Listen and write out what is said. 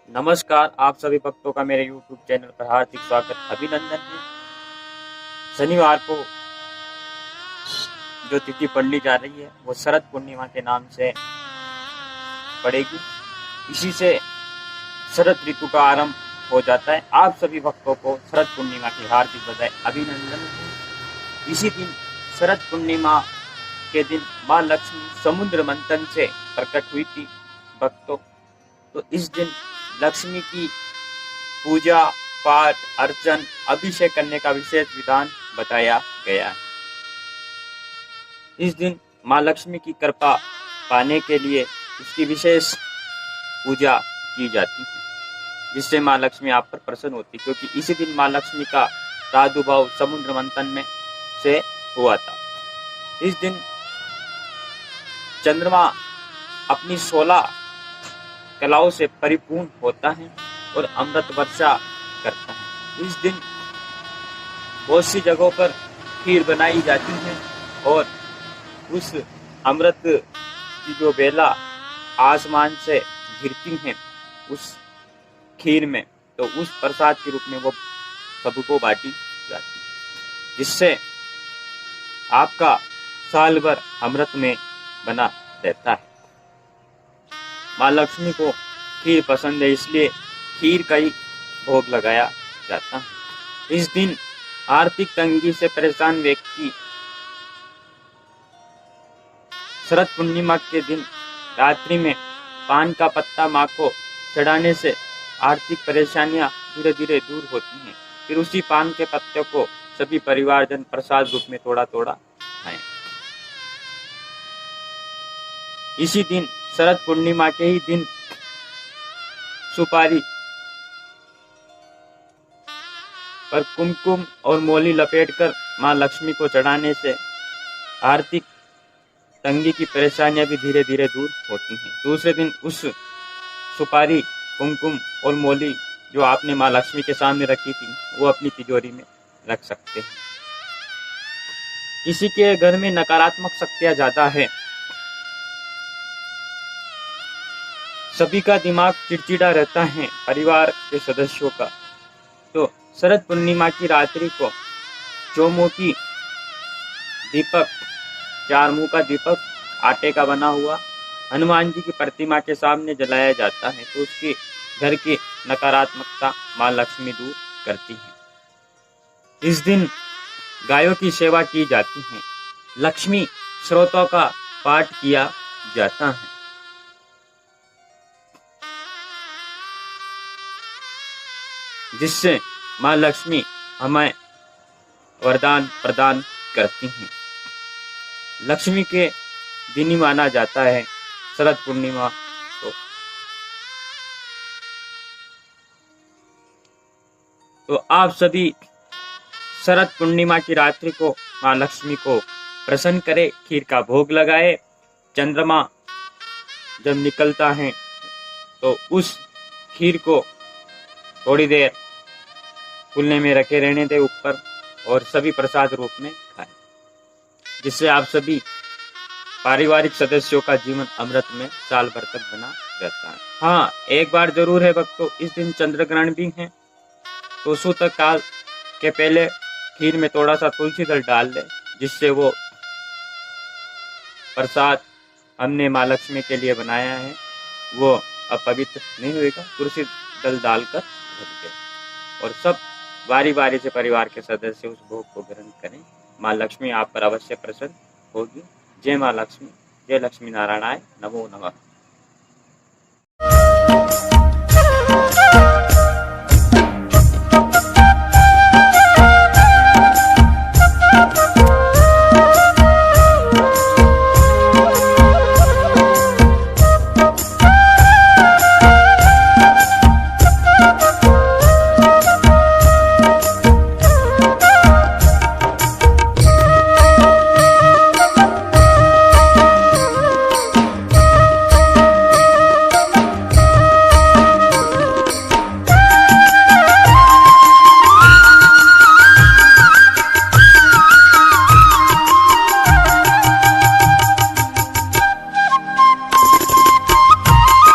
नमस्कार, आप सभी भक्तों का मेरे YouTube चैनल पर हार्दिक स्वागत अभिनंदन है। शनिवार को जो तिथि पढ़नी जा रही है वो शरद पूर्णिमा के नाम से पड़ेगी। इसी से शरद ऋतु का आरंभ हो जाता है। आप सभी भक्तों को शरद पूर्णिमा की हार्दिक बधाई अभिनंदन है। इसी दिन शरद पूर्णिमा के दिन माँ लक्ष्मी समुद्र मंथन से प्रकट हुई थी भक्तों। तो इस दिन लक्ष्मी की पूजा पाठ अर्चन अभिषेक करने का विशेष विधान बताया गया है। इस दिन माँ लक्ष्मी की कृपा पाने के लिए उसकी विशेष पूजा की जाती है, जिससे माँ लक्ष्मी आप पर प्रसन्न होती, क्योंकि इसी दिन माँ लक्ष्मी का प्रादुर्भाव समुद्र मंथन में से हुआ था। इस दिन चंद्रमा अपनी 16 कलाओं से परिपूर्ण होता है और अमृत वर्षा करता है। इस दिन बहुत सी जगहों पर खीर बनाई जाती है और उस अमृत की जो बेला आसमान से गिरती है उस खीर में, तो उस प्रसाद के रूप में वो सबको बांटी जाती है, जिससे आपका साल भर अमृत में बना रहता है। माँ लक्ष्मी को खीर पसंद है, इसलिए खीर का ही भोग लगाया जाता है। इस दिन आर्थिक तंगी से परेशान व्यक्ति शरद पूर्णिमा के दिन रात्रि में पान का पत्ता माँ को चढ़ाने से आर्थिक परेशानियां धीरे धीरे दूर होती हैं। फिर उसी पान के पत्ते को सभी परिवारजन प्रसाद रूप में थोड़ा थोड़ा खाएं। इसी दिन शरद पूर्णिमा के ही दिन सुपारी पर कुमकुम और मोली लपेटकर माँ लक्ष्मी को चढ़ाने से आर्थिक तंगी की परेशानियां भी धीरे धीरे दूर होती हैं। दूसरे दिन उस सुपारी कुमकुम और मोली जो आपने माँ लक्ष्मी के सामने रखी थी वो अपनी तिजोरी में रख सकते हैं। किसी के घर में नकारात्मक शक्तियां ज्यादा है, सभी का दिमाग चिड़चिड़ा रहता है परिवार के सदस्यों का, तो शरद पूर्णिमा की रात्रि को चौमुखी दीपक, 4 मुंह का दीपक आटे का बना हुआ हनुमान जी की प्रतिमा के सामने जलाया जाता है, तो उसकी घर की नकारात्मकता माँ लक्ष्मी दूर करती है। इस दिन गायों की सेवा की जाती है, लक्ष्मी स्रोतों का पाठ किया जाता है, जिससे माँ लक्ष्मी हमें वरदान प्रदान करती हैं। लक्ष्मी के दिन ही माना जाता है शरद पूर्णिमा को। तो आप सभी शरद पूर्णिमा की रात्रि को माँ लक्ष्मी को प्रसन्न करें, खीर का भोग लगाए। चंद्रमा जब निकलता है तो उस खीर को थोड़ी देर फूलने में रखे रहने दें ऊपर और सभी प्रसाद रूप में खाएं, जिससे आप सभी पारिवारिक सदस्यों का जीवन अमृत में साल भर तक बना रहता है। हाँ, एक बार जरूर है भक्तों, इस दिन चंद्र ग्रहण भी है, तो सूतक काल के पहले खीर में थोड़ा सा तुलसी दल डाल ले, जिससे वो प्रसाद हमने माँ लक्ष्मी के लिए बनाया है वो अपवित्र नहीं होगा। तुलसी दल डालकर रख दे और सब बारी बारी से परिवार के सदस्य उस भोग को ग्रहण करें। माँ लक्ष्मी आप पर अवश्य प्रसन्न होगी। जय माँ लक्ष्मी, जय लक्ष्मी नारायणाय नमो नमः।